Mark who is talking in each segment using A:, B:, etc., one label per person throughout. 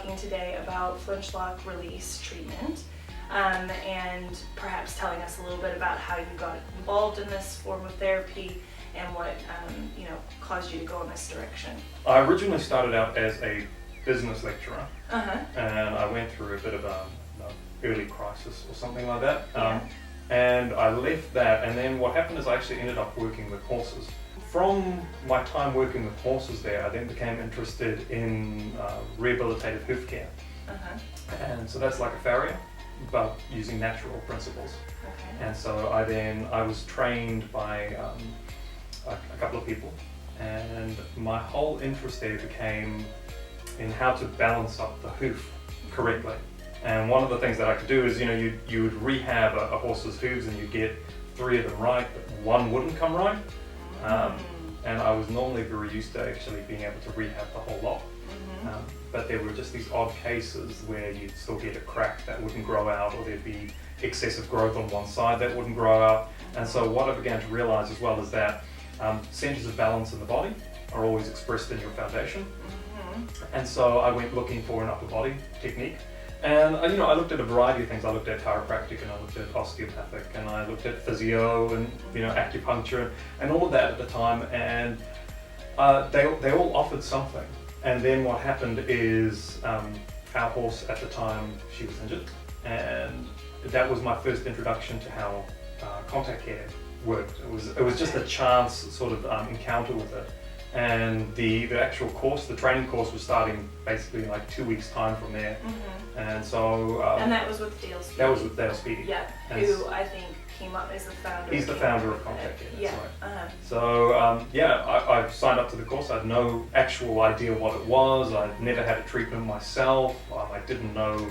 A: talking today about Flinchlock Release treatment, and perhaps telling us a little bit about how you got involved in this form of therapy and what caused you to go in this direction.
B: I originally started out as a business lecturer, and I went through a bit of an early crisis or something like that. And I left that, and then what happened is I actually ended up working with horses. From my time working with horses there, I then became interested in rehabilitative hoof care. And so that's like a farrier, but using natural principles. And so I was trained by a couple of people, and my whole interest there became in how to balance up the hoof correctly. And one of the things that I could do is, you would rehab a horse's hooves and you'd get 3 of them right, but 1 wouldn't come right. And I was normally very used to actually being able to rehab the whole lot. But there were just these odd cases where you'd still get a crack that wouldn't grow out, or there'd be excessive growth on one side that wouldn't grow out. And so what I began to realize as well is that centers of balance in the body are always expressed in your foundation. And so I went looking for an upper body technique. And I looked at a variety of things. I looked at chiropractic, and I looked at osteopathic, and I looked at physio, and acupuncture, and all of that at the time. And they all offered something. And then what happened is our horse at the time, she was injured, and that was my first introduction to how contact care worked. It was just a chance sort of encounter with it. And the actual course, the training course, was starting basically in like 2 weeks' time from there. And so
A: and that was with Dale Speedy.
B: That was with Dale Speedy.
A: Yeah, who I think came up as the founder.
B: He's the founder of Contact Care.
A: Yeah.
B: Right. So I signed up to the course. I had no actual idea what it was. I'd never had a treatment myself. I didn't know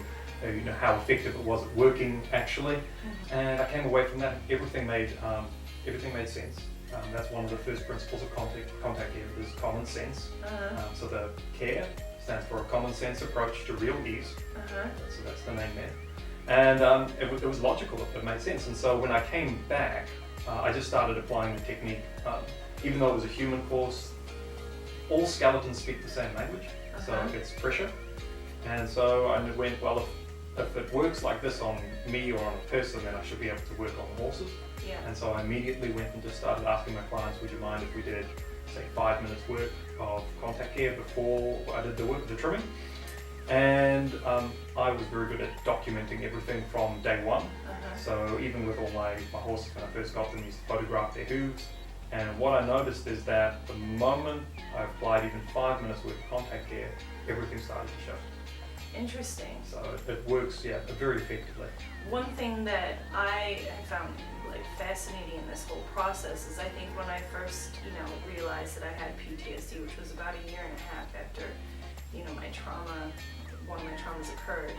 B: how effective it was at working actually. And I came away from that. Everything made sense. That's one of the first principles of contact care is common sense. So the care stands for a common sense approach to real ease. So that's the name there. And it was logical, it made sense. And so when I came back, I just started applying the technique. Even though it was a human course, all skeletons speak the same language, so it's pressure. And so I went, well, if it works like this on me or on a person, then I should be able to work on horses. And so I immediately went and just started asking my clients, would you mind if we did, say, 5 minutes work of contact care before I did the work of the trimming? And I was very good at documenting everything from day one. So even with all my horses, when I first got them, I used to photograph their hooves. And what I noticed is that the moment I applied even 5 minutes worth of contact care, everything started to show.
A: Interesting.
B: So it works, very effectively.
A: One thing that I found fascinating in this whole process is I think when I first, realized that I had Ptsd, which was about 1.5 years after, one of my traumas occurred.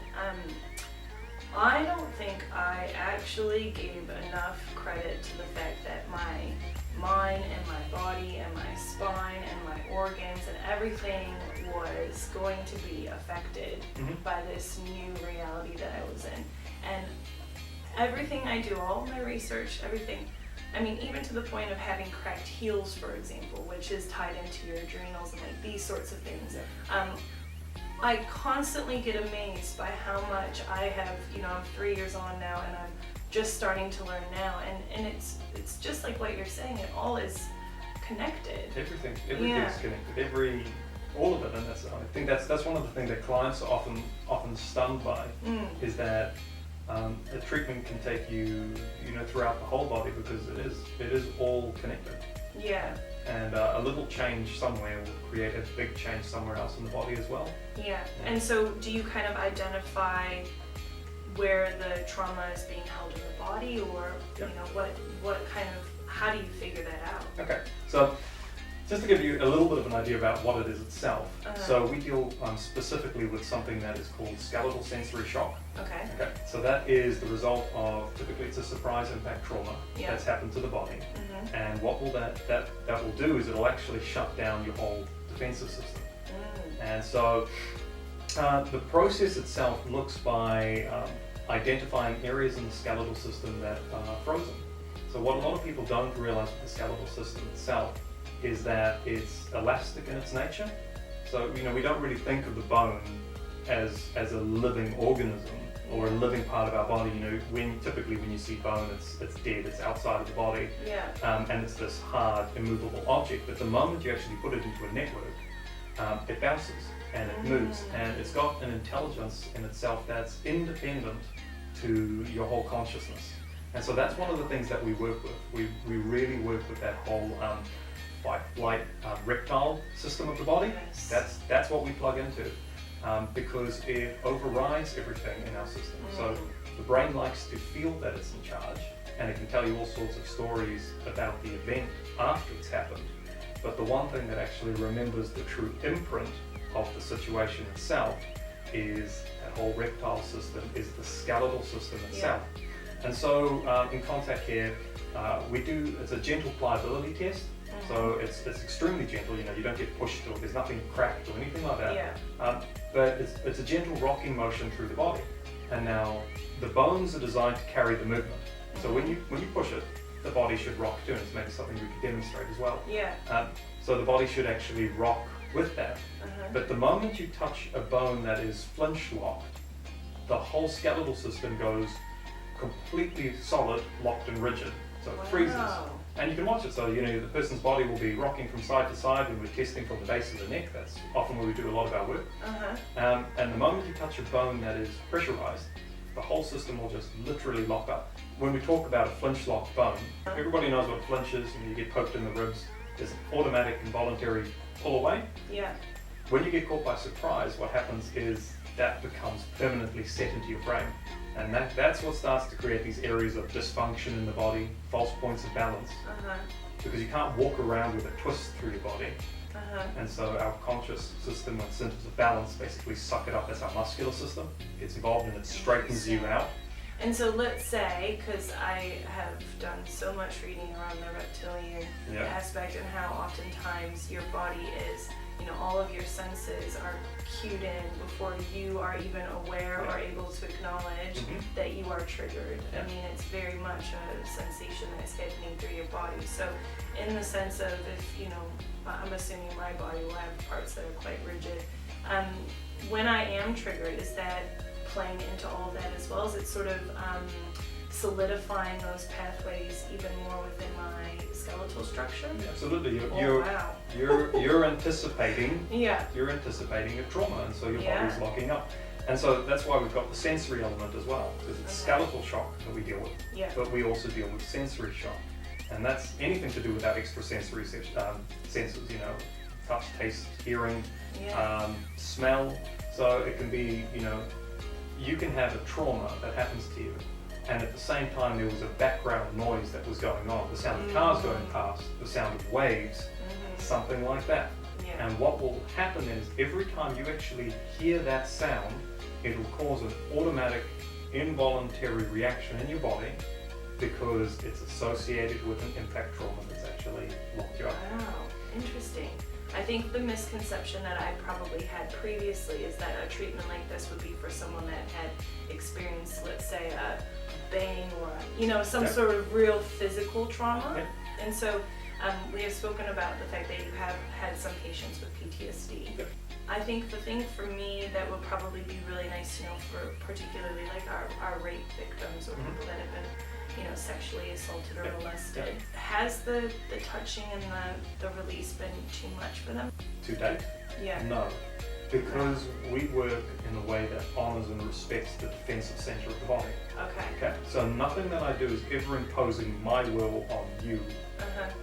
A: I don't think I actually gave enough credit to the fact that my mind and my body and my spine and my organs and everything was going to be affected by this new reality that I was in. And everything I do, all my research, everything, even to the point of having cracked heels, for example, which is tied into your adrenals and these sorts of things. I constantly get amazed by how much I have, I'm 3 years on now and I'm just starting to learn now, and it's just like what you're saying, it all is connected.
B: Everything's connected, all of it, and I think that's one of the things that clients are often stunned by, is that a treatment can take you, throughout the whole body, because it is all connected. And a little change somewhere will create a big change somewhere else in the body as well.
A: And so do you kind of identify where the trauma is being held in the body, or what kind of, how do you figure that out? Okay,
B: so just to give you a little bit of an idea about what it is itself. So we deal specifically with something that is called skeletal sensory shock.
A: Okay.
B: So that is the result of, typically it's a surprise impact trauma that's happened to the body. And what will that will do is it'll actually shut down your whole defensive system. And so the process itself looks by identifying areas in the skeletal system that are frozen. So what a lot of people don't realize with the skeletal system itself is that it's elastic in its nature. So we don't really think of the bone as a living organism or a living part of our body. You know, typically when you see bone, it's dead, it's outside of the body, and it's this hard, immovable object. But the moment you actually put it into a network, it bounces and it moves, and it's got an intelligence in itself that's independent to your whole consciousness. And so that's one of the things that we work with. We really work with that whole fight-flight reptile system of the body.
A: Yes.
B: That's what we plug into, because it overrides everything in our system. So the brain likes to feel that it's in charge, and it can tell you all sorts of stories about the event after it's happened. But the one thing that actually remembers the true imprint of the situation itself is that whole reptile system, is the skeletal system itself. And so in contact care, it's a gentle pliability test. So it's extremely gentle, you know, you don't get pushed or there's nothing cracked or anything like that. But it's a gentle rocking motion through the body. And now the bones are designed to carry the movement. So when you push it, the body should rock too, and it's maybe something we could demonstrate as well. So the body should actually rock with that. But the moment you touch a bone that is flinch-locked, the whole skeletal system goes completely solid, locked and rigid. So it freezes. And you can watch it. So, you know, the person's body will be rocking from side to side when we're testing from the base of the neck. That's often where we do a lot of our work. And the moment you touch a bone that is pressurized, the whole system will just literally lock up. When we talk about a flinch-locked bone, everybody knows what a flinch is, and you get poked in the ribs. There's an automatic involuntary pull away. When you get caught by surprise, what happens is that becomes permanently set into your brain. And that's what starts to create these areas of dysfunction in the body, false points of balance. Because you can't walk around with a twist through your body. And so our conscious system and centers of balance basically suck it up as our muscular system. It gets involved and it straightens you out.
A: And so let's say, because I have done so much reading around the reptilian aspect and how oftentimes your body is, you know, all of your senses are cued in before you are even aware or able to acknowledge that you are triggered. I mean, it's very much a sensation that's happening through your body. So in the sense of, if, you know, I'm assuming my body will have parts that are quite rigid. When I am triggered, is that playing into all of that as well? Is it sort of solidifying those pathways even more within my skeletal structure?
B: Absolutely. You're anticipating. You're anticipating a trauma, and so your body's locking up. And so that's why we've got the sensory element as well, because it's skeletal shock that we deal with, but we also deal with sensory shock. And that's anything to do with our extrasensory senses, you know, touch, taste, hearing, smell. So it can be, you know, you can have a trauma that happens to you, and at the same time there was a background noise that was going on, the sound of cars going past, the sound of waves, something like that. And what will happen is every time you actually hear that sound, it will cause an automatic involuntary reaction in your body because it's associated with an impact trauma that's actually locked you up.
A: Wow, interesting. I think the misconception that I probably had previously is that a treatment like this would be for someone that had experienced, let's say, a bang or, you know, some sort of real physical trauma. And so we have spoken about the fact that you have had some patients with PTSD. I think the thing for me that would probably be really nice to know for particularly like our rape victims or people that have been, you know, sexually assaulted or molested. Has the touching and the release been too much for them?
B: To date? No. Because we work in a way that honors and respects the defensive center of the body. Okay. So nothing that I do is ever imposing my will on you.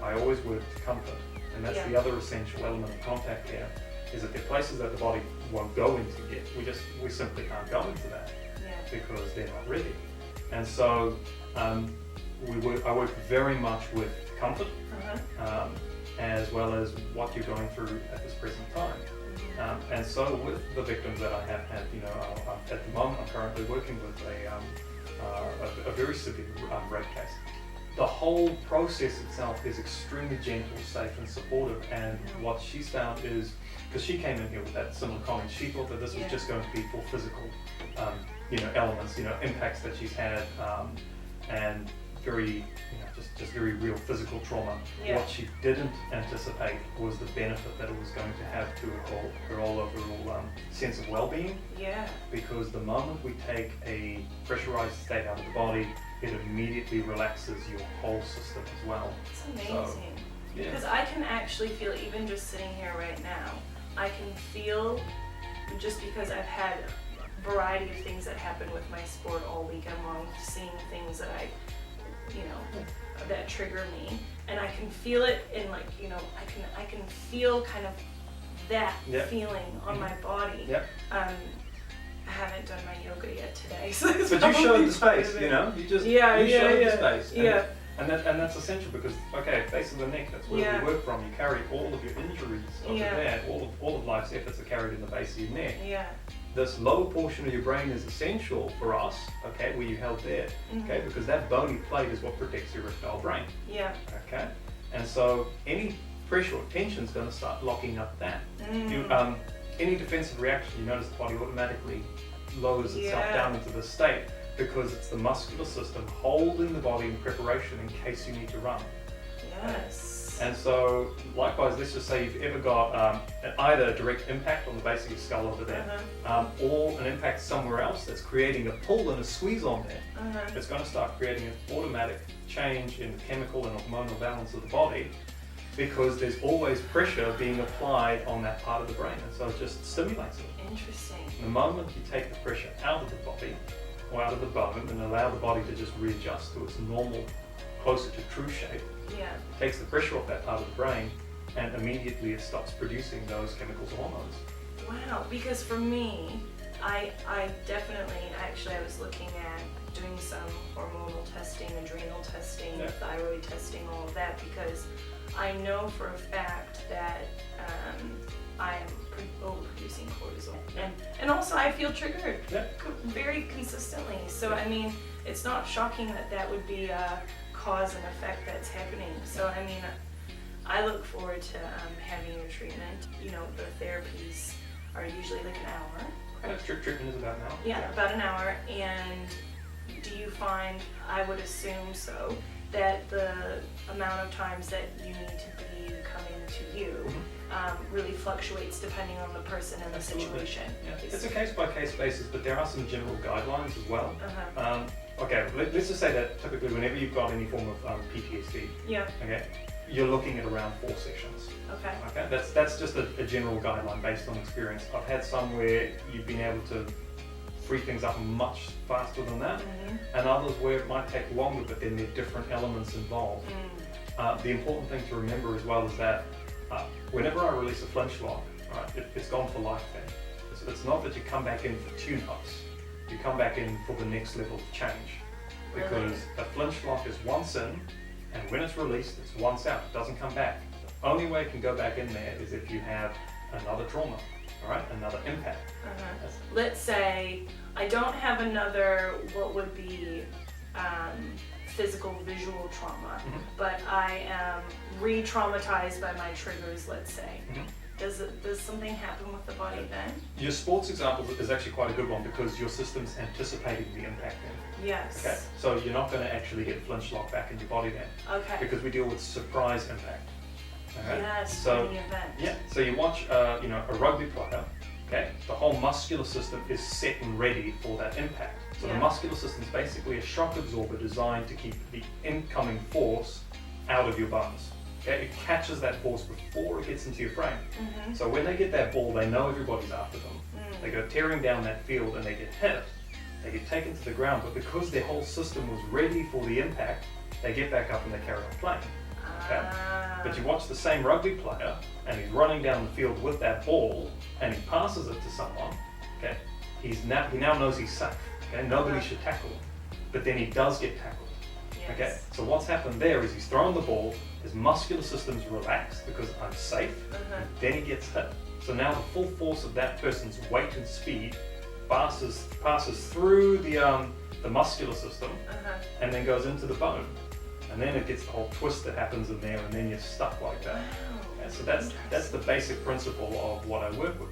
B: I always work to comfort. And that's the other essential element of contact care, is that there are places that the body won't go into yet. We simply can't go into that because they're not ready. And so I work very much with comfort, as well as what you're going through at this present time. And so with the victims that I have had, you know, at the moment I'm currently working with a very severe rape case. The whole process itself is extremely gentle, safe and supportive, and what she's found is, because she came in here with that similar comment, she thought that this was just going to be for physical, you know, elements, you know, impacts that she's had, and very, just very real physical trauma.
A: Yeah.
B: What she didn't anticipate was the benefit that it was going to have to her overall sense of well-being.
A: Yeah.
B: Because the moment we take a pressurized state out of the body, it immediately relaxes your whole system as well.
A: It's amazing.
B: So, yeah.
A: Because I can actually feel, even just sitting here right now, I can feel, just because I've had a variety of things that happen with my sport all weekend long, seeing things that that trigger me, and I can feel it in I can feel kind of that feeling on my body.
B: Yep.
A: I haven't done my yoga yet today, so
B: but you showed the space, you showed the space. And that's essential because, base of the neck, that's where we work from. You carry all of your injuries over there, all of life's efforts are carried in the base of your neck.
A: Yeah.
B: This lower portion of your brain is essential for us, where you held there, because that bony plate is what protects your reptile brain.
A: Yeah.
B: Okay? And so any pressure or tension is going to start locking up that. Any defensive reaction, you notice the body automatically lowers itself down into this state, because it's the muscular system holding the body in preparation in case you need to run.
A: Yes.
B: And so, likewise, let's just say you've ever got either a direct impact on the base of your skull over there, or an impact somewhere else that's creating a pull and a squeeze on there. It's going to start creating an automatic change in the chemical and hormonal balance of the body, because there's always pressure being applied on that part of the brain, and so it just stimulates it.
A: Interesting.
B: The moment you take the pressure out of the body, or out of the bone, and allow the body to just readjust to its normal, closer to true shape, it takes the pressure off that part of the brain, and immediately it stops producing those chemicals or hormones.
A: Wow, because for me, I definitely, I was looking at doing some hormonal testing, adrenal testing, thyroid testing, all of that, because I know for a fact that I am overproducing cortisol. And also I feel triggered very consistently. So I mean, it's not shocking that that would be a cause and effect that's happening. So I mean, I look forward to having your treatment. The therapies are usually like an hour.
B: Treatment is about an hour.
A: Yeah, about an hour. And do you find, I would assume so, that the amount of times that you need to be coming to you really fluctuates depending on the person and the situation?
B: Yeah. It's a case-by-case basis, but there are some general guidelines as well. Let's just say that typically whenever you've got any form of PTSD, you're looking at around 4 sessions. Okay. That's just a general guideline based on experience. I've had some where you've been able to free things up much faster than that, and others where it might take longer, but then there are different elements involved. The important thing to remember as well is that whenever I release a Flinchlock, it's gone for life then. It's not that you come back in for tune-ups, you come back in for the next level of change. Because a Flinchlock is once in, and when it's released, it's once out, it doesn't come back. The only way it can go back in there is if you have another trauma, another impact.
A: Let's say I don't have another, what would be physical visual trauma, but I am re-traumatized by my triggers, let's say. Does something happen with the body then? Your
B: sports example is actually quite a good one, because your system's anticipating the impact then.
A: Yes.
B: Okay, so you're not going to actually get Flinchlock back in your body then.
A: Okay.
B: Because we deal with surprise impact.
A: Yes,
B: so,
A: in the event.
B: Yeah, so you watch a rugby player, the whole muscular system is set and ready for that impact. So the muscular system is basically a shock absorber designed to keep the incoming force out of your bones. It catches that force before it gets into your frame. So when they get that ball, they know everybody's after them. They go tearing down that field and they get hit. They get taken to the ground, but because their whole system was ready for the impact, they get back up and they carry on playing. But you watch the same rugby player and he's running down the field with that ball and he passes it to someone. He now knows he's safe. Nobody should tackle him, but then he does get tackled. So what's happened there is he's thrown the ball, his muscular system's relaxed because I'm safe, and then he gets hit. So now the full force of that person's weight and speed passes through the muscular system and then goes into the bone. And then it gets the whole twist that happens in there, and then you're stuck like that. So that's the basic principle of what I work with.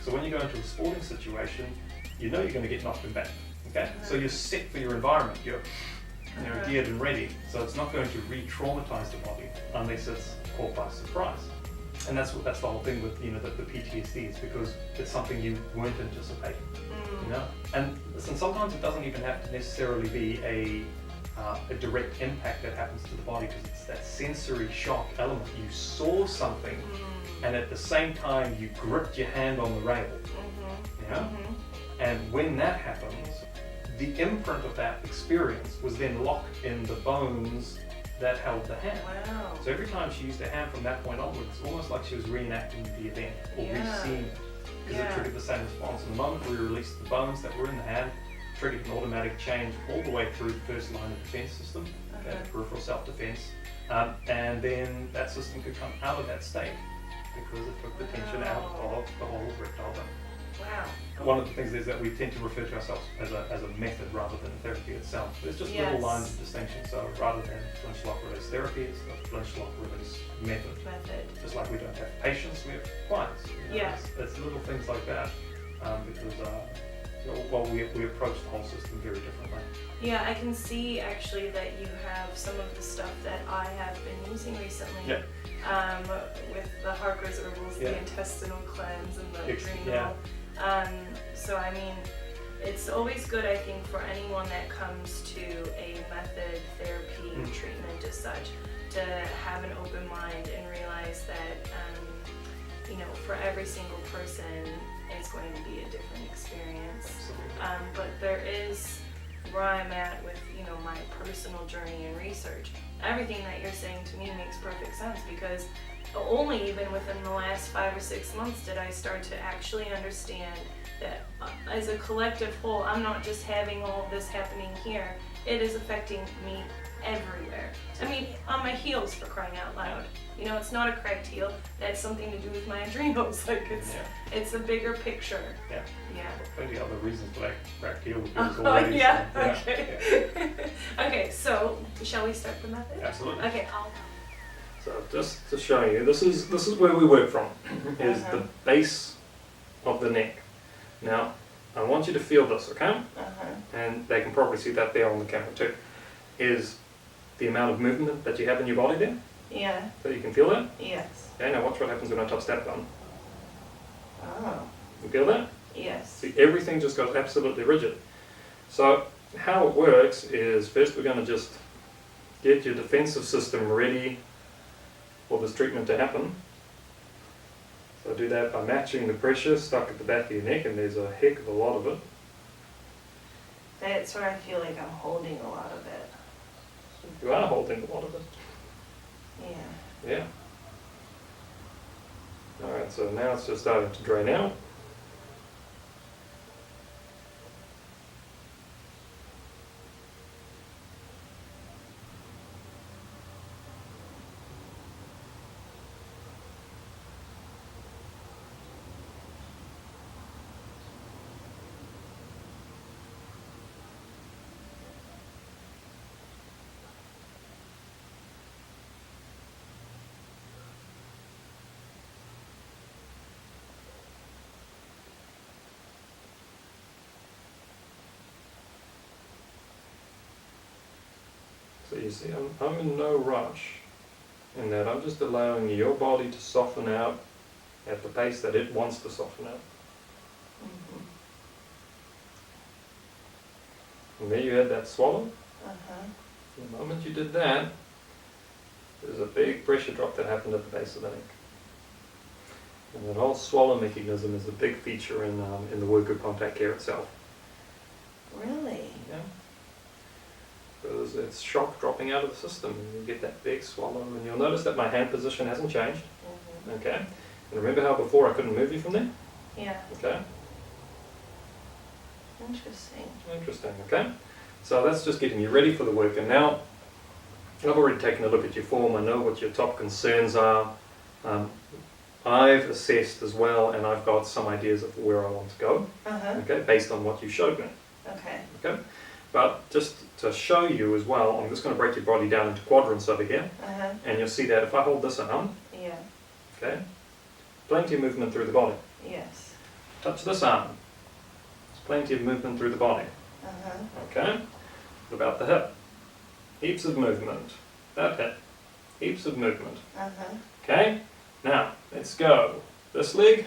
B: So when you go into a sporting situation, you know you're going to get knocked back. So you're set for your environment. You're geared and ready. So it's not going to re-traumatize the body unless it's caught by surprise. And that's the whole thing with the PTSD, is because it's something you weren't anticipating. And listen, sometimes it doesn't even have to necessarily be a direct impact that happens to the body, because it's that sensory shock element. You saw something, and at the same time you gripped your hand on the rail. And when that happens, the imprint of that experience was then locked in the bones that held the hand.
A: Wow.
B: So every time she used her hand from that point onwards, it's almost like she was reenacting the event, or re-seeing it, because it triggered the same response. And the moment we released the bones that were in the hand, triggered an automatic change all the way through the first line of defense system, peripheral self-defense, and then that system could come out of that state because it took the tension out of the whole erectile bone.
A: Wow.
B: One of the things is that we tend to refer to ourselves as a method rather than therapy itself. There's just little lines of distinction. So rather than Flinchlock Release therapy, it's the Flinchlock Release method. Just like we don't have patients, we have clients. It's little things like that, because we approach the whole system very differently.
A: Yeah, I can see actually that you have some of the stuff that I have been using recently. With the Harker's herbals, the intestinal cleanse and the adrenal. So I mean, it's always good, I think, for anyone that comes to a method therapy treatment as such, to have an open mind and realize that for every single person it's going to be a different experience. But there is where I'm at with my personal journey and research. Everything that you're saying to me makes perfect sense, because only even within the last 5 or 6 months did I start to actually understand that as a collective whole, I'm not just having all of this happening here, it is affecting me everywhere. I mean, on my heels, for crying out loud. It's not a cracked heel. That's something to do with my adrenals. It's a bigger picture.
B: Plenty of other reasons for that cracked heel.
A: Okay, so shall we start the method?
B: Absolutely.
A: Okay.
B: So just to show you, this is where we work from. Is the base of the neck. Now, I want you to feel this, okay? And they can probably see that there on the camera too. Is the amount of movement that you have in your body there?
A: Yeah.
B: So you can feel that?
A: Yes.
B: Okay, now watch what happens when I touch that button.
A: Oh.
B: You feel that?
A: Yes.
B: See, everything just goes absolutely rigid. So how it works is, first we're going to just get your defensive system ready for this treatment to happen. So do that by matching the pressure stuck at the back of your neck, and there's a heck of a lot of it.
A: That's where I feel like I'm holding a lot of it.
B: You are holding a lot of it.
A: Yeah.
B: Alright, so now it's just starting to drain out. So you see, I'm in no rush in that. I'm just allowing your body to soften out at the pace that it wants to soften out. And there you had that swallow. The moment you did that, there's a big pressure drop that happened at the base of the neck. And that whole swallow mechanism is a big feature in the work of contact care itself.
A: Really?
B: Yeah. Because it's shock dropping out of the system, and you get that big swallow, and you'll notice that my hand position hasn't changed. Okay? And remember how before I couldn't move you from there?
A: Yeah.
B: Okay?
A: Interesting.
B: Okay? So that's just getting you ready for the work. And now, I've already taken a look at your form. I know what your top concerns are. I've assessed as well, and I've got some ideas of where I want to go. Okay? Based on what you showed me. Okay? But just to show you as well, I'm just going to break your body down into quadrants over here. And you'll see that if I hold this arm, okay, plenty of movement through the body.
A: Yes.
B: Touch this arm, there's plenty of movement through the body. Okay, what about the hip? Heaps of movement. That's it. Heaps of movement.
A: Uh-huh.
B: Okay? Now, let's go. This leg.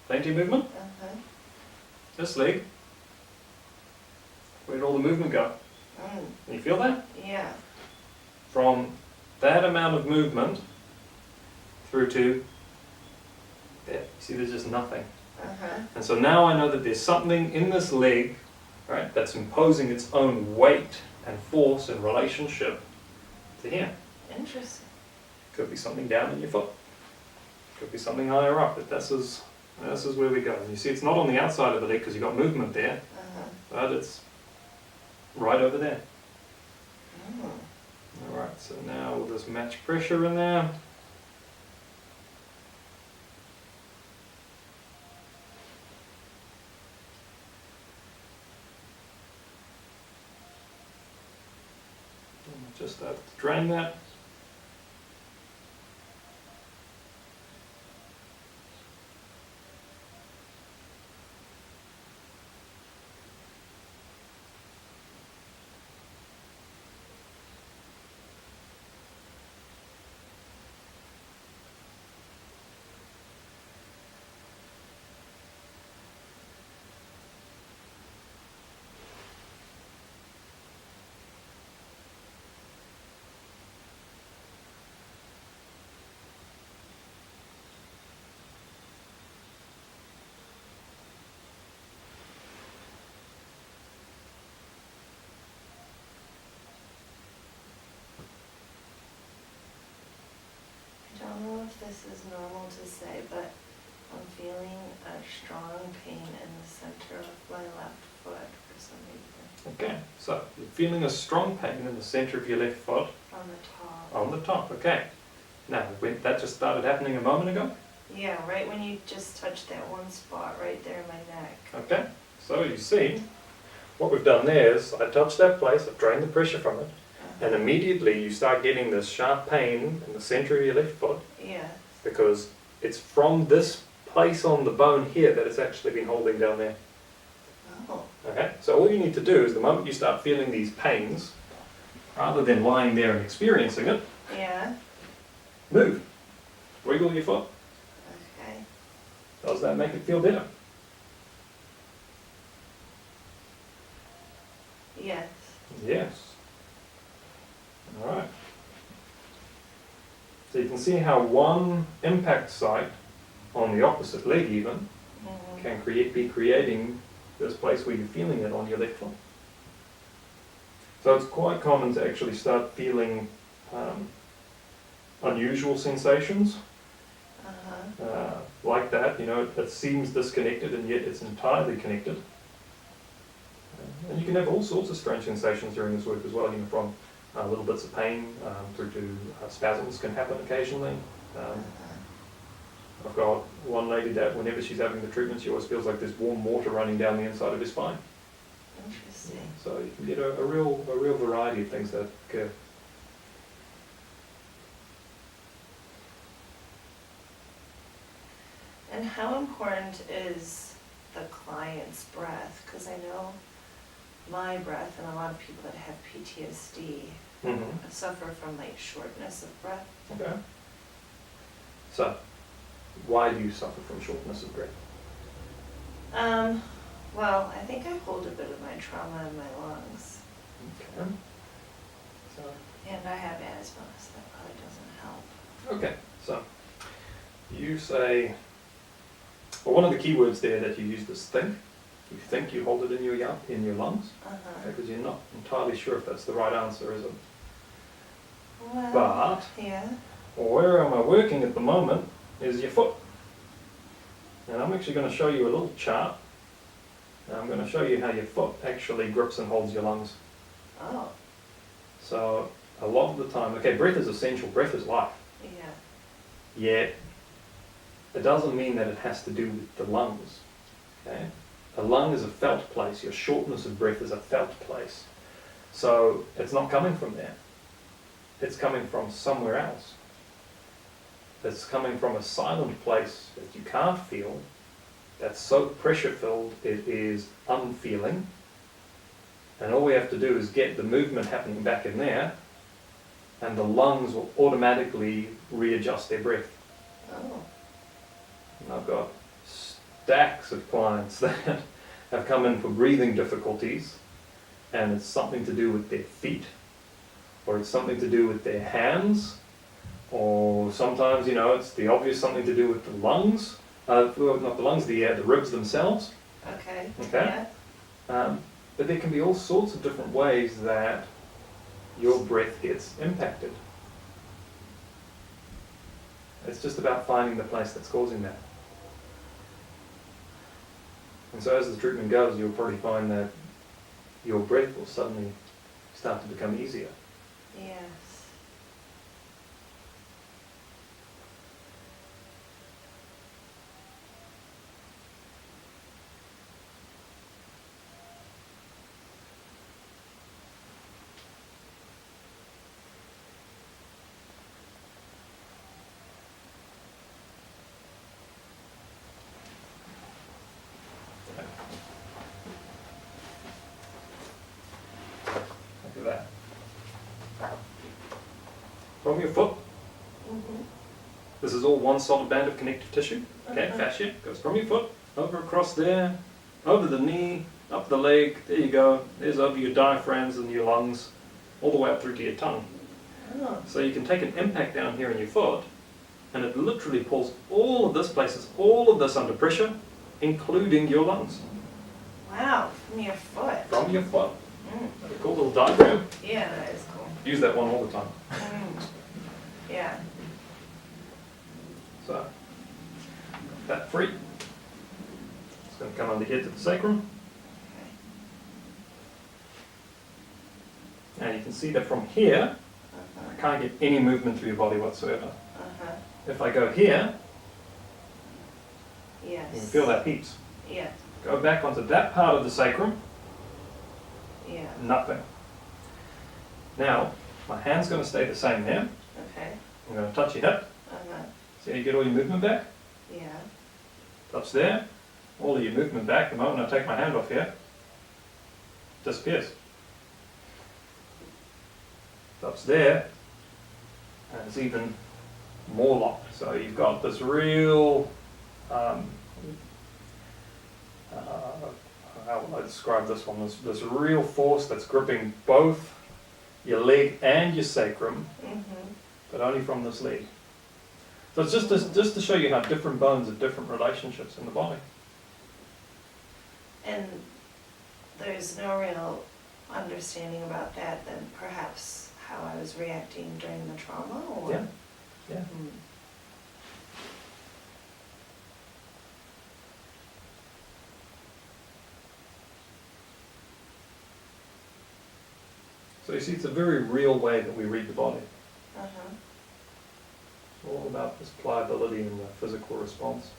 B: Plenty of movement.
A: Uh-huh.
B: This leg. Where did all the movement go? Can you feel that?
A: Yeah.
B: From that amount of movement through to there. See, there's just nothing.
A: Uh-huh.
B: And so now I know that there's something in this leg, right, that's imposing its own weight and force and relationship to here.
A: Interesting.
B: Could be something down in your foot. Could be something higher up. But this is where we go. And you see, it's not on the outside of the leg because you've got movement there,
A: Uh-huh.
B: but it's right over there.
A: Oh.
B: Alright, so now we'll just match pressure in there. And we'll just drain that.
A: I don't know if this is normal to say, but I'm feeling a strong pain in the center of my left foot for some reason.
B: Okay, so you're feeling a strong pain in the center of your left foot.
A: On the top.
B: On the top, okay. Now, when that just started happening a moment ago?
A: Yeah, right when you just touched that one spot right there in my neck.
B: Okay, so you see, what we've done there is I touched that place, I've drained the pressure from it, and immediately you start getting this sharp pain in the center of your left foot
A: Yeah.
B: because it's from this place on the bone here that it's actually been holding down there.
A: Oh.
B: Okay, so all you need to do is the moment you start feeling these pains, rather than lying there and experiencing it,
A: Yeah.
B: move. Wiggle your foot.
A: Okay.
B: Does that make it feel better?
A: Yes.
B: Yes. Alright. So you can see how one impact site on the opposite leg even
A: Mhm.
B: can be creating this place where you're feeling it on your left foot. So it's quite common to actually start feeling unusual sensations like that. You know, it seems disconnected and yet it's entirely connected. And you can have all sorts of strange sensations during this work as well, you know, from little bits of pain through to spasms can happen occasionally. I've got one lady that whenever she's having the treatment, she always feels like there's warm water running down the inside of her spine.
A: Interesting.
B: So you can get a real variety of things that occur.
A: And how important is the client's breath? Because I know my breath and a lot of people that have PTSD suffer from like shortness of breath.
B: Okay. So, why do you suffer from shortness of breath?
A: Well, I think I hold a bit of my trauma in my lungs.
B: Okay. So.
A: And I have asthma, so that probably doesn't help.
B: Okay. So, you say. Well, one of the key words there that you used is think. You think you hold it in your lungs, because you're not entirely sure if that's the right answer, is it?
A: Well,
B: But
A: yeah.
B: where am I working at the moment is your foot. And I'm actually going to show you a little chart. And I'm going to show you how your foot actually grips and holds your lungs.
A: Oh.
B: So a lot of the time, okay, breath is essential, breath is life.
A: Yeah.
B: Yet it doesn't mean that it has to do with the lungs. Okay? A lung is a felt place, your shortness of breath is a felt place. So it's not coming from there. It's coming from somewhere else. It's coming from a silent place that you can't feel, that's so pressure filled it is unfeeling, And all we have to do is get the movement happening back in there, and the lungs will automatically readjust their breath.
A: Oh.
B: And I've got stacks of clients that have come in for breathing difficulties, and it's something to do with their feet, or it's something to do with their hands, or sometimes, it's the obvious something to do with the lungs, well, not the lungs, the ribs themselves.
A: Okay.
B: Okay.
A: Yeah.
B: But there can be all sorts of different ways that your breath gets impacted. It's just about finding the place that's causing that. And so as the treatment goes, you'll probably find that your breath will suddenly start to become easier.
A: Yes.
B: Look at that. From your foot, this is all one solid band of connective tissue. Okay, fascia goes from your foot, over across there, over the knee, up the leg, there you go. There's over your diaphragms and your lungs, all the way up through to your tongue.
A: Oh.
B: So you can take an impact down here in your foot, and it literally pulls all of this, places all of this under pressure, including your lungs.
A: Wow, from your foot.
B: From your foot.
A: Mm.
B: That's a cool little diagram.
A: Yeah, that is cool.
B: Use that one all the time.
A: Yeah.
B: So, that free. It's going to come under here to the sacrum.
A: Okay.
B: Now you can see that from here, I can't get any movement through your body whatsoever. If I go here,
A: Yes.
B: you can feel that heat.
A: Yeah.
B: Go back onto that part of the sacrum,
A: Yeah.
B: nothing. Now, my hand's going to stay the same there.
A: Okay.
B: I'm going to touch your hip. See how you get all your movement back?
A: Yeah.
B: Touch there. All of your movement back. The moment I take my hand off here, disappears. Touch there, and it's even more locked. So you've got this real, how will I describe this one? This real force that's gripping both your leg and your sacrum, but only from this leg. So it's just to show you how different bones have different relationships in the body.
A: And there's no real understanding about that than perhaps how I was reacting during the trauma, or?
B: Yeah. Yeah. So you see, it's a very real way that we read the body. It's all about this pliability and the physical response.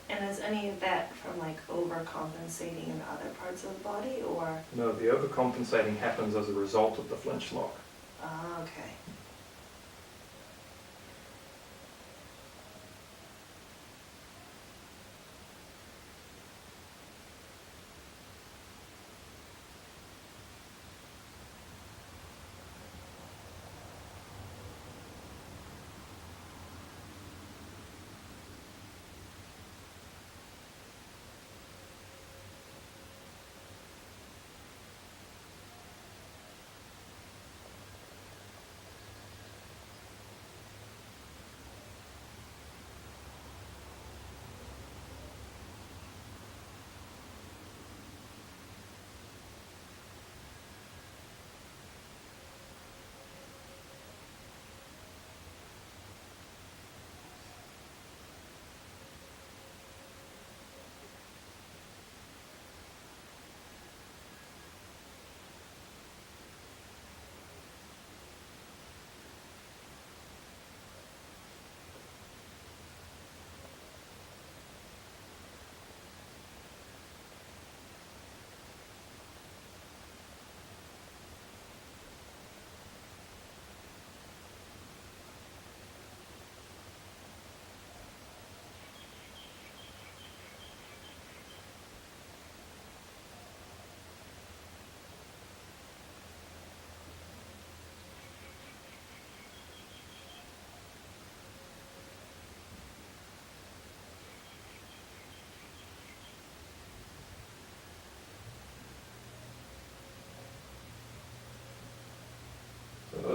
A: And is any of that from like overcompensating in other parts of the body, or?
B: No, the overcompensating happens as a result of the flinchlock.
A: Ah, okay.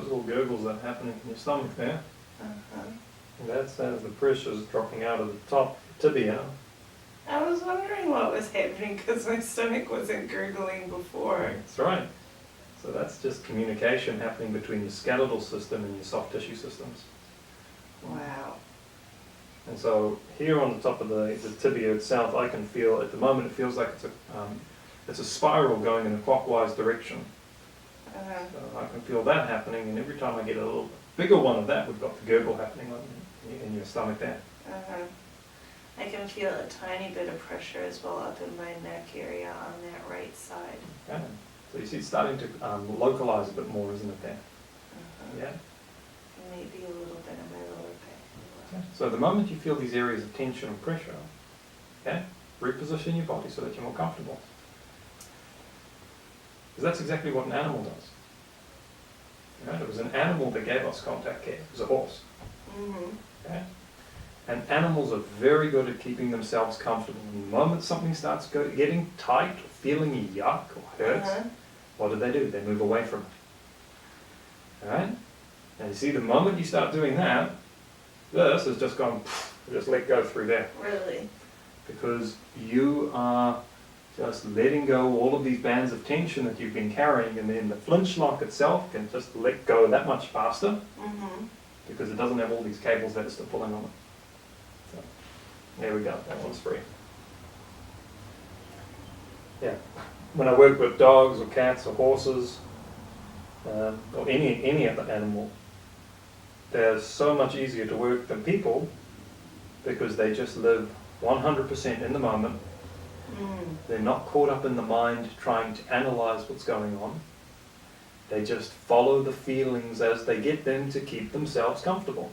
B: those little gurgles that are happening in your stomach there.
A: Uh-huh.
B: And that's as the pressure's dropping out of the top tibia.
A: I was wondering what was happening because my stomach wasn't gurgling before.
B: That's right. So that's just communication happening between your skeletal system and your soft tissue systems.
A: Wow.
B: And so here on the top of the tibia itself, I can feel, at the moment, it feels like it's a spiral going in a clockwise direction.
A: Uh-huh.
B: So I can feel that happening, and every time I get a little bigger one of that, we've got the gurgle happening in your stomach there.
A: Uh-huh. I can feel a tiny bit of pressure as well up in my neck area on that right side.
B: Okay. So you see it's starting to localize a bit more, isn't it there?
A: Uh-huh.
B: Yeah.
A: Maybe a little bit of my lower back.
B: Okay. So the moment you feel these areas of tension and pressure, okay, reposition your body so that you're more comfortable. Because that's exactly what an animal does. Right? It was an animal that gave us contact care. It was a horse.
A: Mm-hmm.
B: Okay? And animals are very good at keeping themselves comfortable. The moment something starts getting tight, or feeling yuck or hurts, what do? They move away from it. Alright? And you see, the moment you start doing that, this has just gone, just let go through there.
A: Really?
B: Because you are just letting go all of these bands of tension that you've been carrying, and then the Flinchlock itself can just let go that much faster, because it doesn't have all these cables that are still pulling on it. So, there we go, that one's free. Yeah, when I work with dogs or cats or horses, or any other animal, they're so much easier to work than people, because they just live 100% in the moment. They're not caught up in the mind trying to analyze what's going on. They just follow the feelings as they get them to keep themselves comfortable.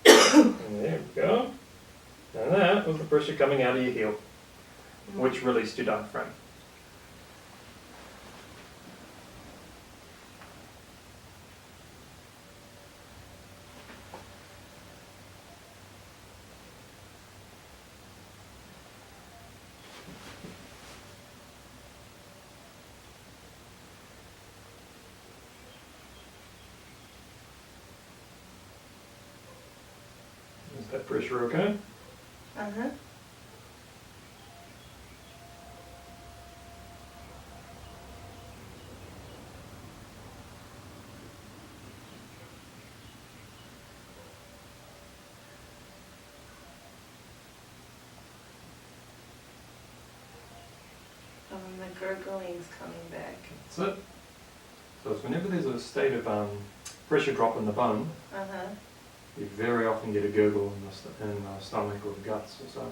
B: And there we go. And that was the pressure coming out of your heel, which released your diaphragm. Is that pressure okay?
A: Uh-huh. The gurgling's coming back.
B: That's it. So it's whenever there's a state of pressure drop in the bone, you very often get a gurgle in the stomach or the guts or so.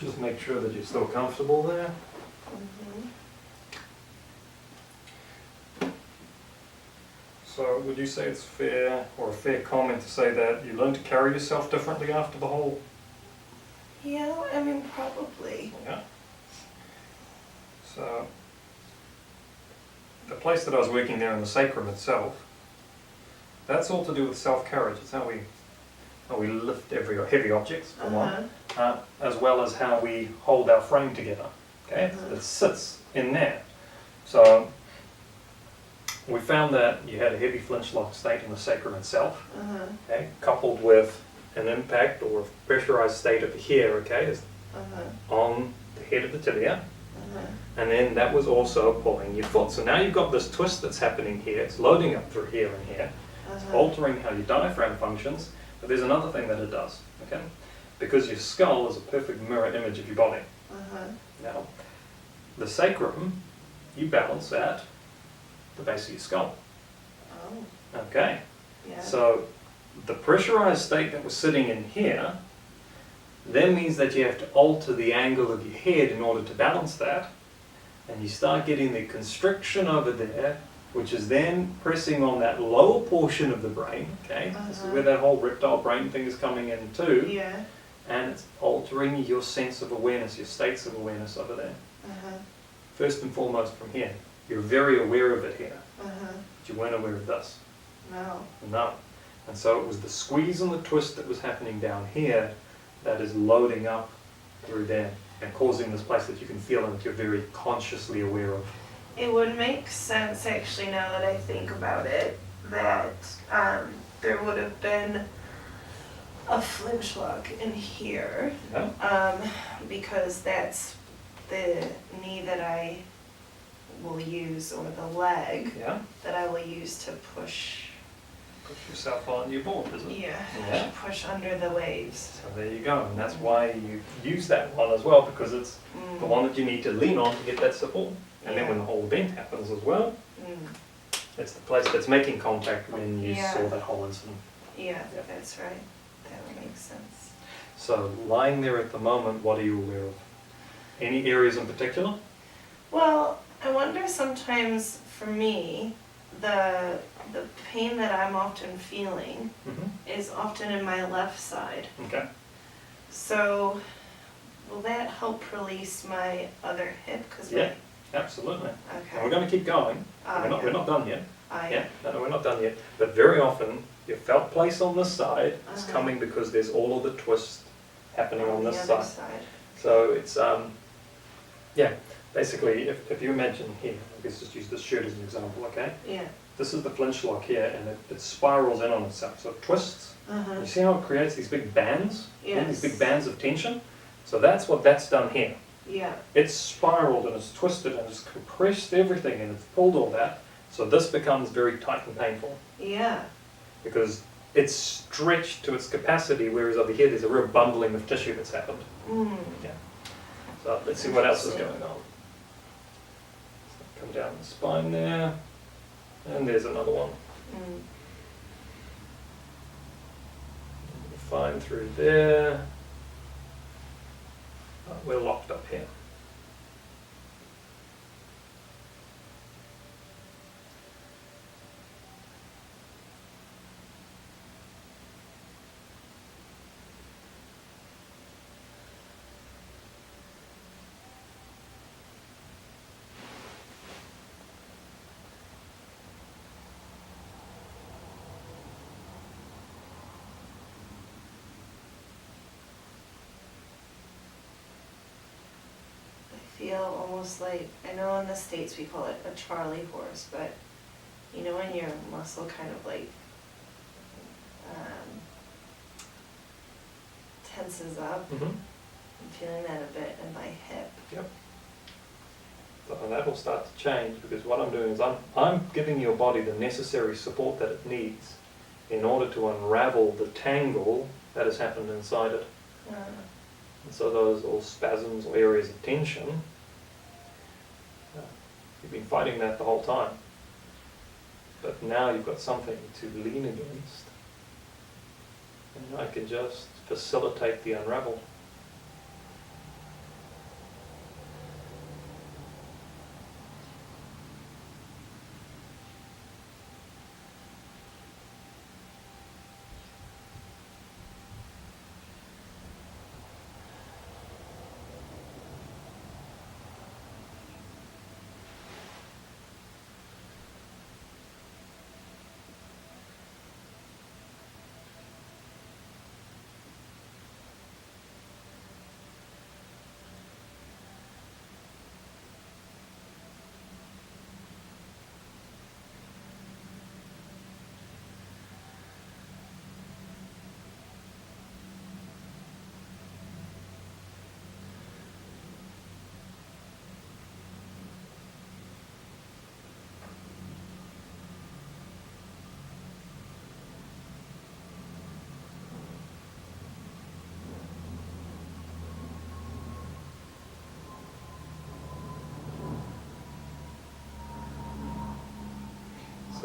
B: Just make sure that you're still comfortable there. So would you say it's fair, or a fair comment to say that you learn to carry yourself differently after the whole?
A: Yeah, I mean, probably.
B: Yeah. So the place that I was working there in the sacrum itself, that's all to do with self-carriage. It's how we lift heavy objects, for one, as well as how we hold our frame together. Okay, it sits in there. So we found that you had a heavy Flinchlock state in the sacrum itself, okay, coupled with an impact or a pressurized state over here, okay, on the head of the tibia. And then that was also pulling your foot. So now you've got this twist that's happening here. It's loading up through here and here. It's altering how your diaphragm functions. But there's another thing that it does, okay? Because your skull is a perfect mirror image of your body. Now, the sacrum, you balance at the base of your skull. Okay?
A: Yeah.
B: So the pressurized state that was sitting in here then means that you have to alter the angle of your head in order to balance that. And you start getting the constriction over there, which is then pressing on that lower portion of the brain, okay? This is where that whole reptile brain thing is coming in too.
A: Yeah.
B: And it's altering your sense of awareness, your states of awareness over there. First and foremost from here. You're very aware of it here. But you weren't aware of this.
A: No.
B: No. And so it was the squeeze and the twist that was happening down here that is loading up through there and causing this place that you can feel and that you're very consciously aware of.
A: It would make sense, actually, now that I think about it, that there would have been a Flinchlock in here, because that's the knee that I will use, or the leg that I will use to push
B: yourself on your board, is it?
A: Yeah, push under the waves.
B: So there you go, and that's why you use that one as well, because it's the one that you need to lean on to get that support. And then when the whole event happens as well, it's the place that's making contact when you saw that whole incident.
A: Yeah, that's right. That would make sense.
B: So lying there at the moment, what are you aware of? Any areas in particular?
A: Well, I wonder sometimes, for me, the pain that I'm often feeling is often in my left side.
B: Okay.
A: So will that help release my other hip?
B: Absolutely.
A: Okay.
B: And we're going to keep going. We're not done yet. No, we're not done yet. But very often, your felt place on this side is coming because there's all of the twist happening on this side. So it's basically, if you imagine here, let's just use this shirt as an example, okay?
A: Yeah.
B: This is the Flinchlock here, and it spirals in on itself, so it twists. You see how it creates these big bands?
A: Yes.
B: These big bands of tension? So that's what that's done here.
A: Yeah.
B: It's spiraled and it's twisted and it's compressed everything and it's pulled all that. So this becomes very tight and painful.
A: Yeah.
B: Because it's stretched to its capacity, whereas over here there's a real bundling of tissue that's happened. Yeah. So let's see what else is going on. So come down the spine there. And there's another one. Fine through there. We're locked up here.
A: Feel almost like, I know in the States we call it a Charlie horse, but you know when your muscle kind of like tenses up? I'm feeling that a bit in my hip.
B: Yep. So that will start to change, because what I'm doing is I'm giving your body the necessary support that it needs in order to unravel the tangle that has happened inside it. And so those all spasms or areas of tension, you've been fighting that the whole time. But now you've got something to lean against. And I can just facilitate the unravel.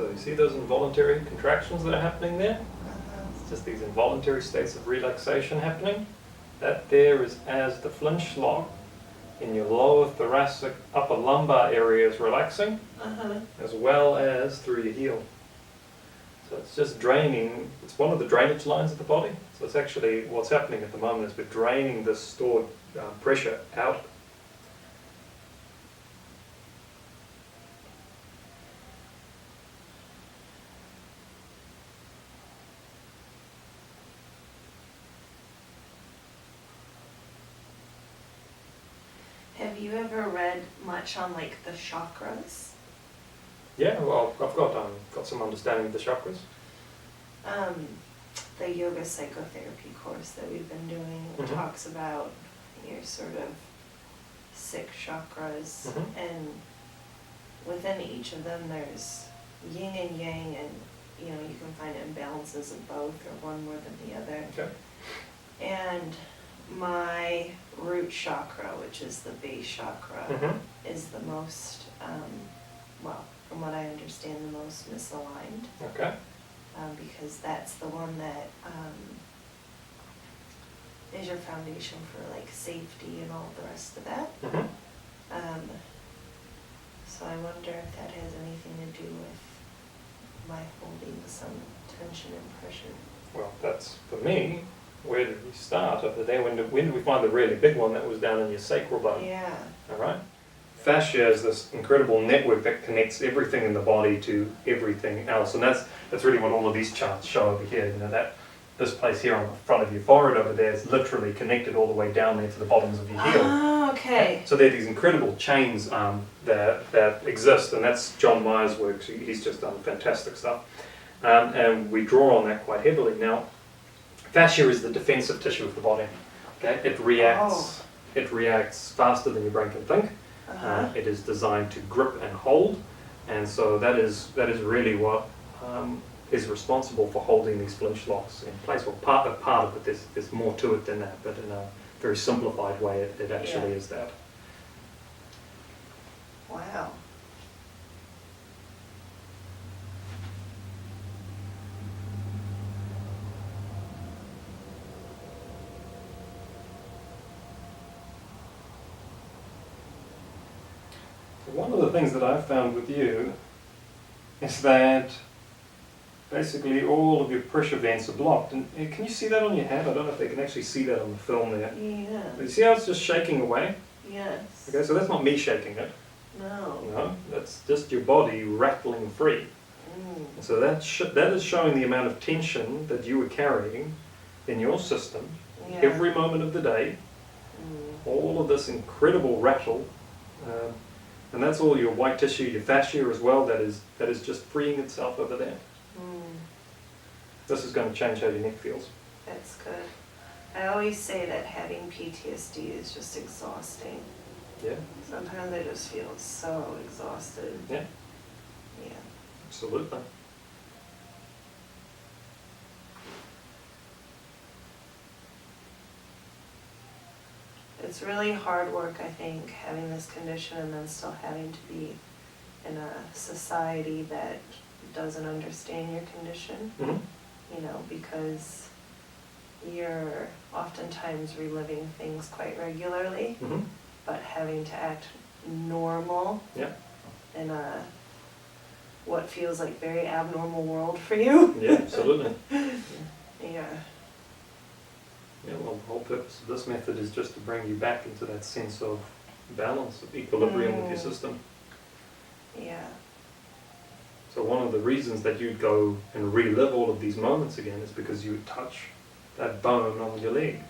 B: So you see those involuntary contractions that are happening there? It's just these involuntary states of relaxation happening. That there is as the Flinchlock in your lower thoracic, upper lumbar areas relaxing, as well as through your heel. So it's just draining, it's one of the drainage lines of the body. So it's actually, what's happening at the moment is we're draining this stored pressure out.
A: Have you ever read much on like the chakras?
B: Yeah, well, I've got some understanding of the chakras.
A: The yoga psychotherapy course that we've been doing talks about your sort of 6 chakras, and within each of them there's yin and yang, and you know, you can find imbalances of both or one more than the other.
B: Okay.
A: And my root chakra, which is the base chakra, is the most, well, from what I understand, the most misaligned.
B: Okay.
A: Because that's the one that is your foundation for like safety and all the rest of that. So I wonder if that has anything to do with my holding some tension and pressure.
B: Well, that's, for me, where did we start over there? When did we find the really big one that was down in your sacral bone?
A: Yeah.
B: All right. Fascia is this incredible network that connects everything in the body to everything else, and that's really what all of these charts show over here. You know, that this place here on the front of your forehead over there is literally connected all the way down there to the bottoms of your heel.
A: Oh, okay.
B: So there are these incredible chains that exist, and that's John Myers' work. So he's just done fantastic stuff, and we draw on that quite heavily. Now, fascia is the defensive tissue of the body. Okay, it reacts. It reacts faster than your brain can think. It is designed to grip and hold, and so that is really what is responsible for holding these Flinchlocks in place. Well, part of it, there's more to it than that, but in a very simplified way, it actually is that.
A: Wow.
B: One of the things that I've found with you is that basically all of your pressure vents are blocked. And can you see that on your head? I don't know if they can actually see that on the film there.
A: Yeah.
B: But you see how it's just shaking away?
A: Yes.
B: Okay, so that's not me shaking it.
A: No.
B: No, that's just your body rattling free. And so that is showing the amount of tension that you were carrying in your system every moment of the day. All of this incredible rattle. And that's all your white tissue, your fascia as well, that is just freeing itself over there. This is going to change how your neck feels.
A: That's good. I always say that having PTSD is just exhausting.
B: Yeah.
A: Sometimes I just feel so exhausted.
B: Yeah.
A: Yeah.
B: Absolutely.
A: It's really hard work, I think, having this condition and then still having to be in a society that doesn't understand your condition, you know, because you're oftentimes reliving things quite regularly, but having to act normal in a what feels like very abnormal world for you.
B: Yeah, absolutely.
A: Yeah.
B: Yeah, well, the whole purpose of this method is just to bring you back into that sense of balance, of equilibrium with your system.
A: Yeah.
B: So one of the reasons that you'd go and relive all of these moments again is because you would touch that bone on your leg.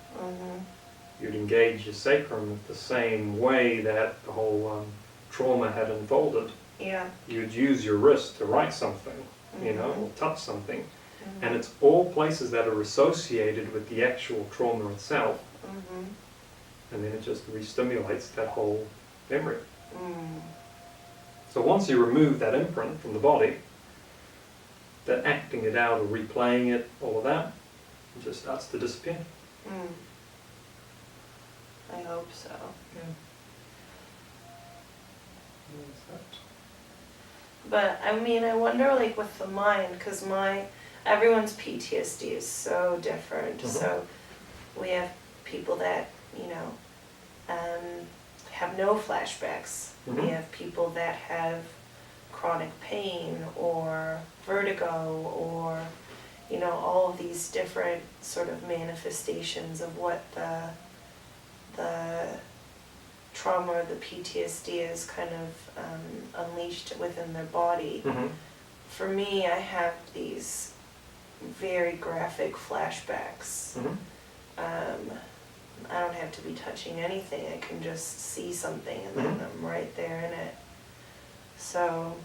B: You'd engage your sacrum the same way that the whole trauma had unfolded.
A: Yeah.
B: You'd use your wrist to write something, you know, or touch something. And it's all places that are associated with the actual trauma itself. And then it just re-stimulates that whole memory. So once you remove that imprint from the body, that acting it out or replaying it, all of that, it just starts to disappear.
A: I hope so.
B: Yeah.
A: But I mean, I wonder, like, with the mind, because everyone's PTSD is so different.
B: Mm-hmm.
A: So we have people that, have no flashbacks.
B: Mm-hmm.
A: We have people that have chronic pain or vertigo or, all of these different sort of manifestations of what the trauma or the PTSD is kind of unleashed within their body.
B: Mm-hmm.
A: For me, I have these very graphic flashbacks.
B: Mm-hmm.
A: I don't have to be touching anything. I can just see something and then I'm right there in it. So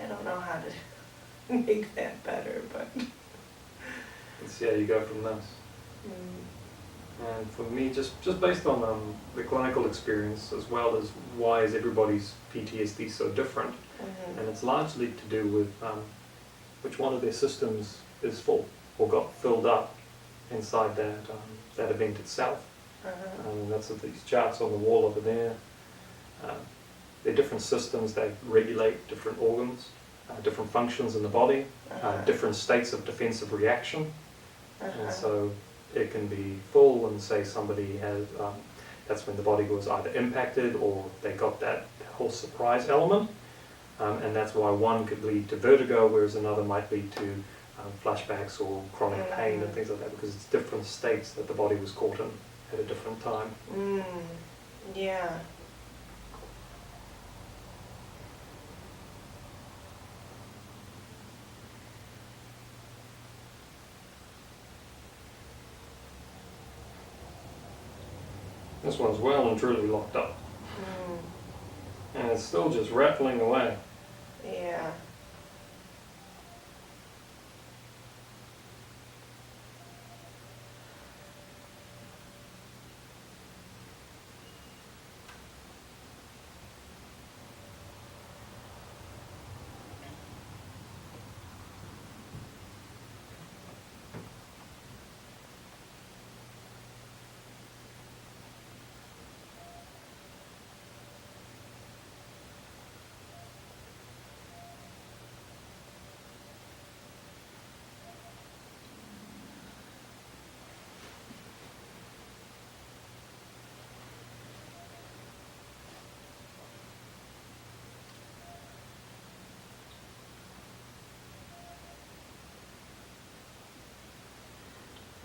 A: I don't know how to make that better, but
B: See how you go from those. And for me, just based on the clinical experience, as well as why is everybody's PTSD so different, and it's largely to do with which one of their systems is full or got filled up inside that event itself. And that's what these charts on the wall over there. They're different systems that regulate different organs, different functions in the body, different states of defensive reaction. And so it can be full and say somebody has, that's when the body was either impacted or they got that whole surprise element. And that's why one could lead to vertigo, whereas another might lead to flashbacks or chronic pain and things like that, because it's different states that the body was caught in at a different time.
A: Yeah.
B: This one's well and truly locked up. And it's still just rattling away.
A: Yeah.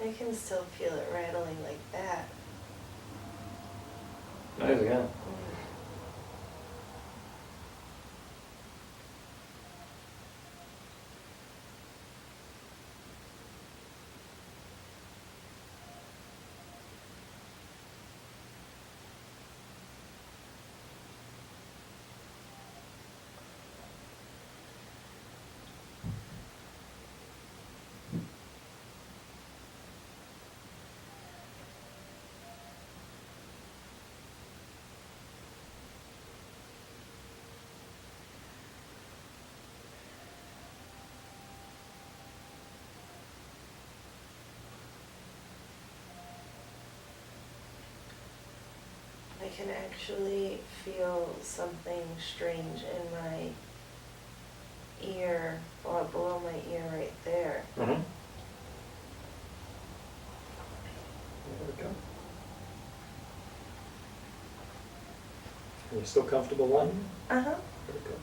A: I can still feel it rattling like that.
B: Amazing, yeah.
A: I can actually feel something strange in my ear, or below my ear right there.
B: There we go. And you're still comfortable lying?
A: Uh-huh.
B: Very good.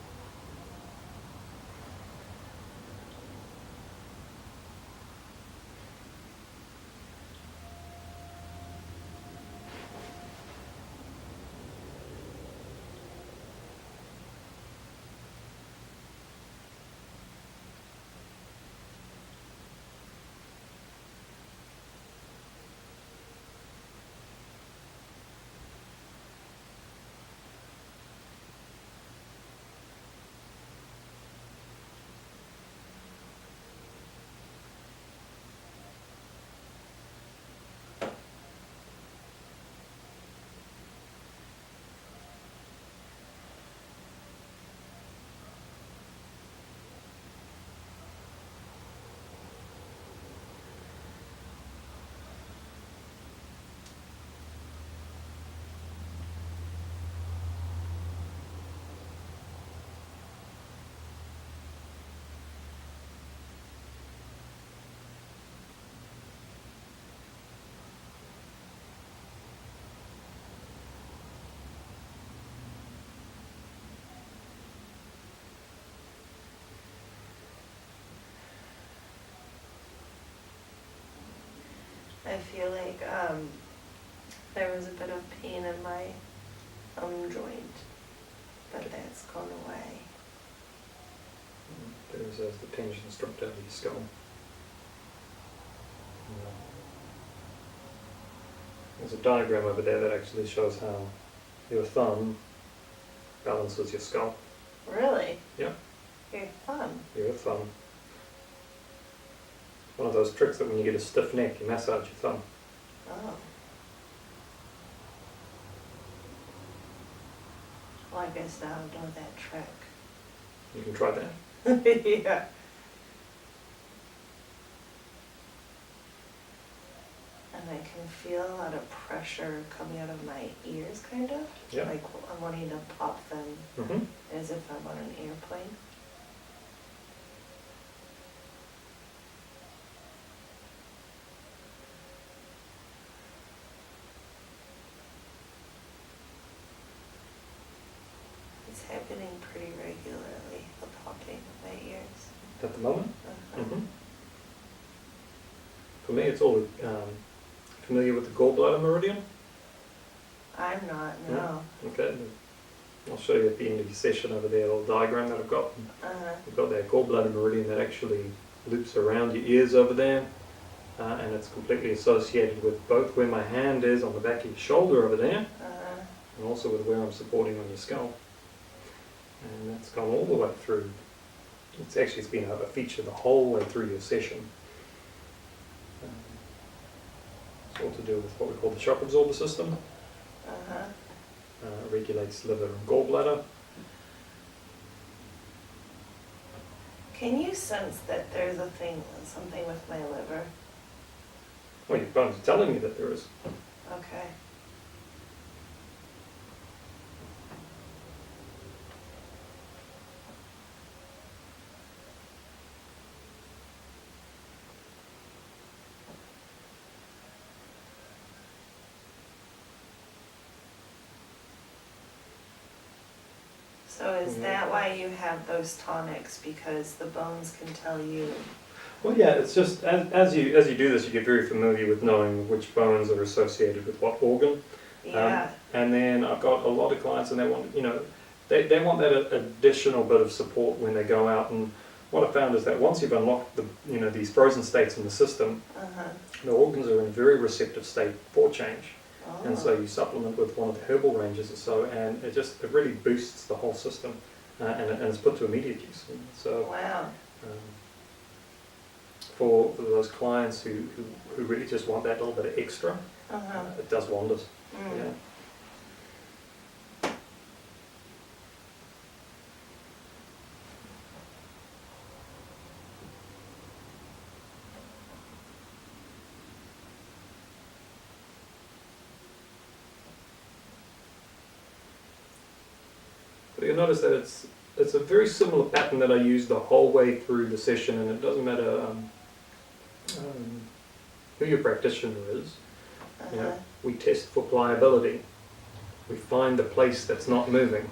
A: I feel like there was a bit of pain in my joint, but that's gone away.
C: There's as the tension's dropped out of your skull. There's a diagram over there that actually shows how your thumb balances your skull.
A: Really?
C: Yeah.
A: Your thumb?
C: Your thumb. One of those tricks that when you get a stiff neck, you massage your thumb.
A: Oh. Well, I guess now I know that trick.
C: You can try that.
A: Yeah. And I can feel a lot of pressure coming out of my ears, kind of.
C: Yeah.
A: Like I'm wanting to pop them as if I'm on an airplane. It's happening pretty regularly, the popping of my ears.
C: At the moment?
A: Uh-huh.
C: For me, it's all familiar with the Gallbladder Meridian?
A: I'm not, no.
C: Okay. I'll show you at the end of your session over there, a little diagram that I've got. We've got that Gallbladder Meridian that actually loops around your ears over there. And it's completely associated with both where my hand is on the back of your shoulder over there, and also with where I'm supporting on your skull. And that's gone all the way through. It's been a feature the whole way through your session. It's all to do with what we call the shock absorber system. Regulates liver and gallbladder.
A: Can you sense that there's something with my liver?
C: Well, your bones are telling me that there is.
A: Okay. So is that why you have those tonics? Because the bones can tell you?
C: Well, yeah, it's just as you do this, you get very familiar with knowing which bones are associated with what organ.
A: Yeah.
C: And then I've got a lot of clients, and they want, they want that additional bit of support when they go out. And what I found is that once you've unlocked these frozen states in the system, the organs are in a very receptive state for change.
A: Oh.
C: And so you supplement with one of the herbal ranges or so, and it really boosts the whole system, and it's put to immediate use. And so,
A: wow.
C: For those clients who really just want that little bit of extra, it does wonders. Yeah. But you'll notice that it's a very similar pattern that I use the whole way through the session, and it doesn't matter who your practitioner is. We test for pliability. We find the place that's not moving.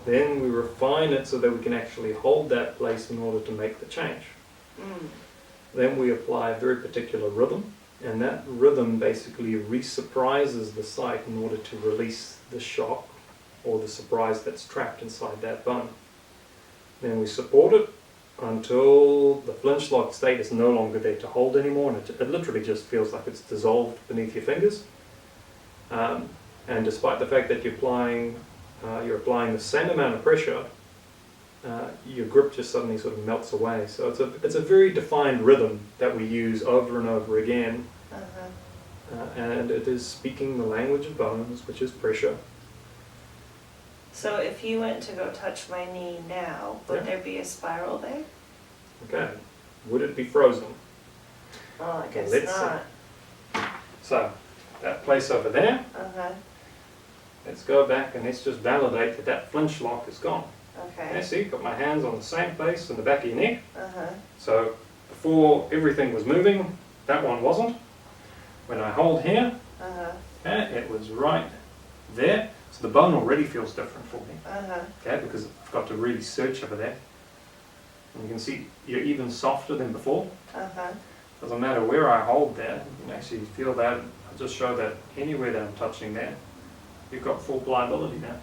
C: Then we refine it so that we can actually hold that place in order to make the change. Then we apply a very particular rhythm, and that rhythm basically re-surprises the site in order to release the shock or the surprise that's trapped inside that bone. Then we support it until the flinchlock state is no longer there to hold anymore, and it literally just feels like it's dissolved beneath your fingers. And despite the fact that you're applying the same amount of pressure, your grip just suddenly sort of melts away. So it's a very defined rhythm that we use over and over again, and it is speaking the language of bones, which is pressure.
A: So if you went to go touch my knee now, would there be a spiral there?
C: Okay. Would it be frozen?
A: Oh, I guess
C: Let's
A: not.
C: see. So, that place over there, let's go back and let's just validate that that flinchlock is gone.
A: Okay.
C: Yeah, see, got my hands on the same place in the back of your neck. So, before everything was moving, that one wasn't. When I hold here, it was right there. So the bone already feels different for me, okay, because I've got to really search over there. And you can see you're even softer than before. Doesn't matter where I hold that, you can actually feel that. I'll just show that anywhere that I'm touching there, you've got full pliability now.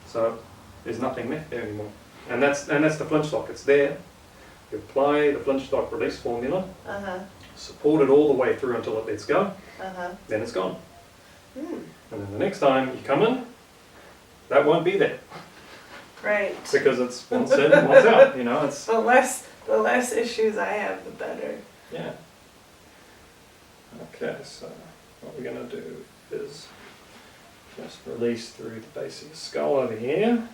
C: So there's nothing left there anymore. And that's the Flinchlock. It's there. You apply the Flinchlock Release formula, support it all the way through until it lets go, then it's gone. And then the next time you come in, that won't be there.
A: Right.
C: Because it's once in, once out, you know, it's...
A: The less issues I have, the better.
C: Yeah. Okay, so what we're going to do is just release through the base of your skull over here.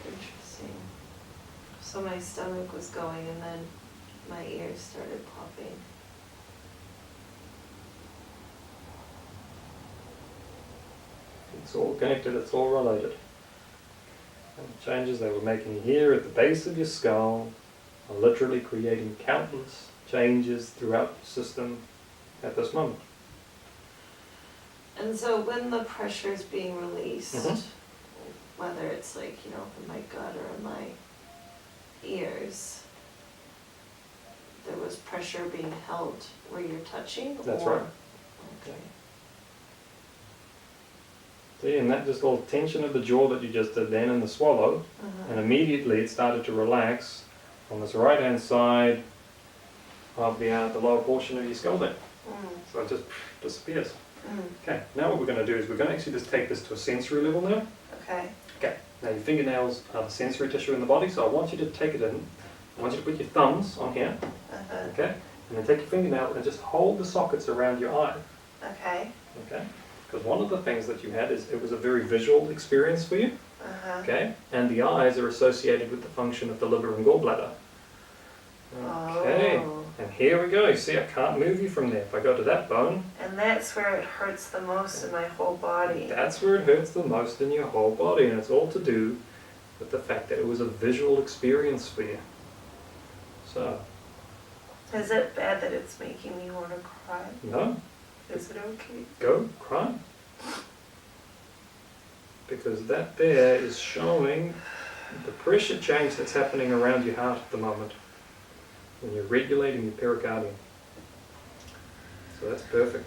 A: Interesting. So my stomach was going and then my ears started popping.
C: It's all connected, it's all related. And the changes they were making here at the base of your skull are literally creating countless changes throughout the system at this moment.
A: And so when the pressure is being released, whether it's like, you know, in my gut or in my ears, there was pressure being held where you're touching?
C: That's
A: or?
C: right.
A: Okay.
C: See, and that just little tension of the jaw that you just did then in the swallow, and immediately it started to relax on this right hand side of the lower portion of your skull there. So it just disappears. Okay, now what we're going to do is we're going to actually just take this to a sensory level now.
A: Okay.
C: Okay, now your fingernails are the sensory tissue in the body, so I want you to take it in. I want you to put your thumbs on here. Okay, and then take your fingernail and just hold the sockets around your eye.
A: Okay.
C: Okay, because one of the things that you had is it was a very visual experience for you. Okay, and the eyes are associated with the function of the liver and gallbladder. Okay, and here we go. You see, I can't move you from there. If I go to that bone,
A: and that's where it hurts the most in my whole body.
C: That's where it hurts the most in your whole body, and it's all to do with the fact that it was a visual experience for you. So.
A: Is it bad that it's making me want to cry?
C: No.
A: Is it okay?
C: Go, cry. Because that there is showing the pressure change that's happening around your heart at the moment. And you're regulating your pericardium. So that's perfect.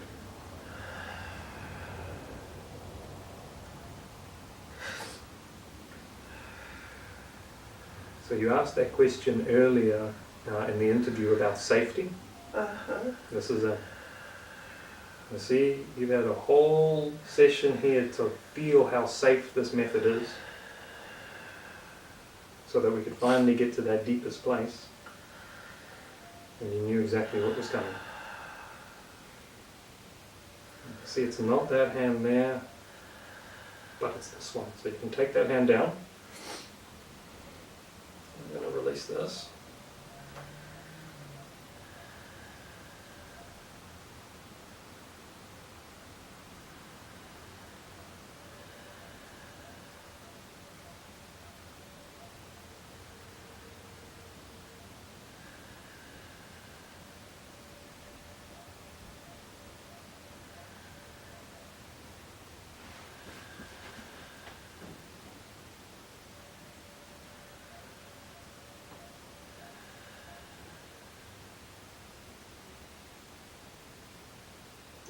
C: So you asked that question earlier in the interview about safety. This is you see, you've had a whole session here to feel how safe this method is, so that we could finally get to that deepest place. And you knew exactly what was coming. See, it's not that hand there, but it's this one. So you can take that hand down. I'm going to release this.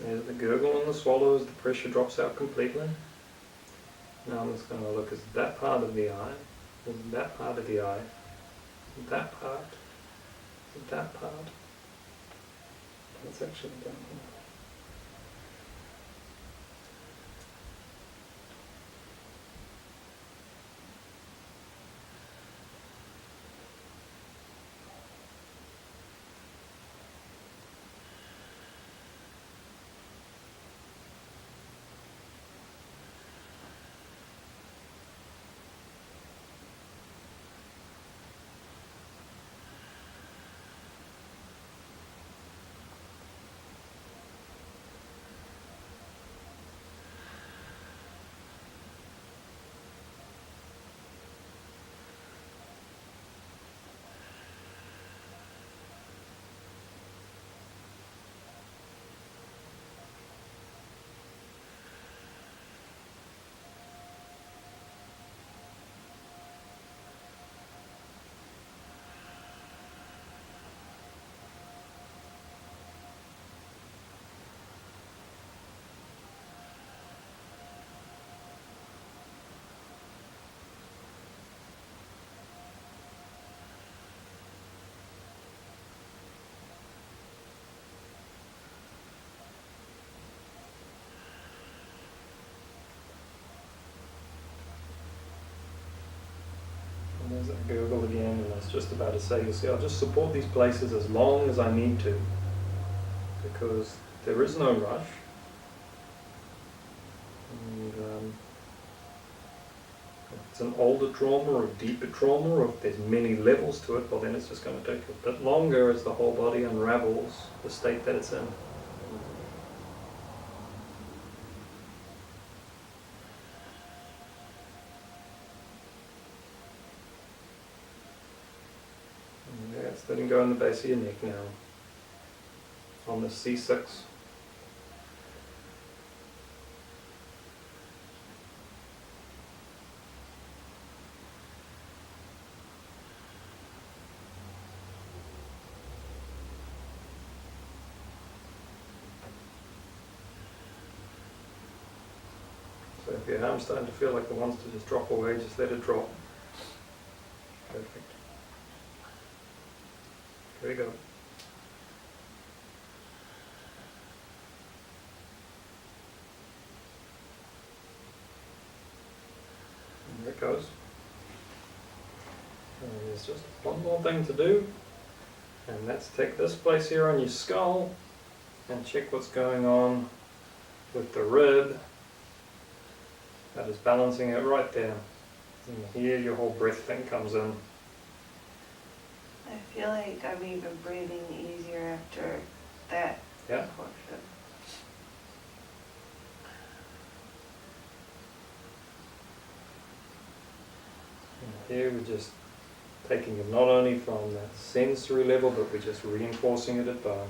C: There's the gurgle and the swallow as the pressure drops out completely. Now I'm just going to look at that part of the eye, that part of the eye, that part, that part. That's actually down here. There's that gurgle again, and I was just about to say, you see, I'll just support these places as long as I need to, because there is no rush. And if it's an older trauma or a deeper trauma, or if there's many levels to it, well then it's just going to take a bit longer as the whole body unravels the state that it's in. And yeah, it's letting go in the base of your neck now, on the C6. So if your arm's starting to feel like it wants to just drop away, just let it drop. Perfect. There you go. And there it goes. And there's just one more thing to do, and that's take this place here on your skull and check what's going on with the rib. That is balancing it right there. And here your whole breath thing comes in.
A: I feel like I'm even breathing easier after that portion.
C: And here we're just taking it not only from that sensory level, but we're just reinforcing it at bone.